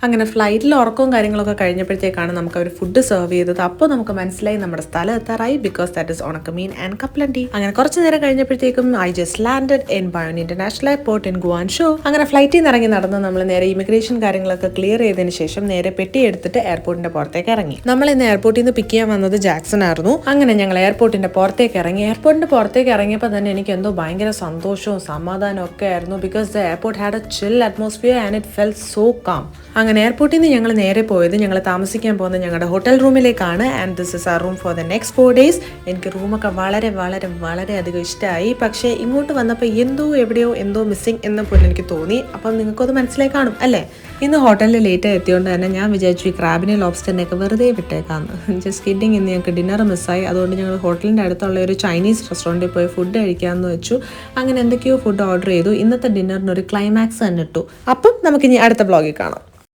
അങ്ങനെ ഫ്ലൈറ്റിൽ ഉറക്കവും കാര്യങ്ങളൊക്കെ കഴിഞ്ഞപ്പോഴത്തേക്കാണ് നമുക്ക് അവർ ഫുഡ് സെർവ് ചെയ്തത്. അപ്പോൾ നമുക്ക് മനസ്സിലായി നമ്മുടെ സ്ഥലം എത്താറായി, ബിക്കോസ് ദാറ്റ് ഇസ് ഉണക്കമീൻ ആൻഡ് കപ്ലണ്ടി. അങ്ങനെ കുറച്ച് നേരം കഴിഞ്ഞപ്പോഴത്തേക്കും I just landed in Baiyun international airport in Guangzhou. അങ്ങനെ ഫ്ലൈറ്റിൽ നിന്ന് ഇറങ്ങി നടന്ന് നമ്മൾ നേരെ ഇമിഗ്രേഷൻ കാര്യങ്ങളൊക്കെ ക്ലിയർ ചെയ്തതിന് ശേഷം നേരെ പെട്ടി എടുത്തിട്ട് എയർപോർട്ടിന്റെ പുറത്തേക്ക് ഇറങ്ങി. നമ്മൾ ഇന്ന് എയർപോർട്ടിൽ നിന്ന് പിക്ക് ചെയ്യാൻ വന്നത് ജാക്സൺ ആയിരുന്നു. അങ്ങനെ ഞങ്ങൾ എയർപോർട്ടിന്റെ പുറത്തേക്ക് ഇറങ്ങി. എയർപോർട്ടിന്റെ പുറത്തേക്ക് ഇറങ്ങിയപ്പോൾ തന്നെ എനിക്ക് എന്തോ ഭയങ്കര സന്തോഷവും സമാധാനവും ഒക്കെ ആയിരുന്നു, because the airport had A chill atmosphere and it felt so calm. അങ്ങനെ എയർപോർട്ടിൽ നിന്ന് ഞങ്ങൾ നേരെ പോയത് ഞങ്ങൾ താമസിക്കാൻ പോകുന്ന ഞങ്ങളുടെ ഹോട്ടൽ റൂമിലേക്കാണ്. And this is our room for the next 4 days. എനിക്ക് റൂമൊക്കെ വളരെ വളരെ വളരെ അധികം ഇഷ്ടമായി. പക്ഷേ ഇങ്ങോട്ട് വന്നപ്പോൾ എവിടെയോ എന്തോ മിസ്സിങ് എന്ന പോലെ എനിക്ക് തോന്നി. അപ്പം നിങ്ങൾക്കത് മനസ്സിലായി കാണും അല്ലേ? ഇന്ന് ഹോട്ടലിൽ ലേറ്റ് എത്തിയോണ്ട് തന്നെ ഞാൻ വിചാരിച്ചു ഈ ക്രാബിനെ ലോബ്സ്റ്ററിനെയൊക്കെ വെറുതെ വിട്ടേക്കാന്ന്. Just kidding. ഇന്ന് ഞങ്ങൾക്ക് ഡിന്നർ മിസ്സായി. അതുകൊണ്ട് ഞങ്ങൾ ഹോട്ടലിൻ്റെ അടുത്തുള്ള ഒരു ചൈനീസ് റെസ്റ്റോറൻറ്റിൽ പോയി ഫുഡ് കഴിക്കാമെന്ന് വെച്ചു. അങ്ങനെ എന്തൊക്കെയോ ഫുഡ് ഓർഡർ ചെയ്തു. ഇന്നത്തെ ഡിന്നറിന് ഒരു ക്ലൈമാക്സ് തന്നെ ഇട്ടു. അപ്പം നമുക്കിനി അടുത്ത ബ്ലോഗിൽ കാണാം.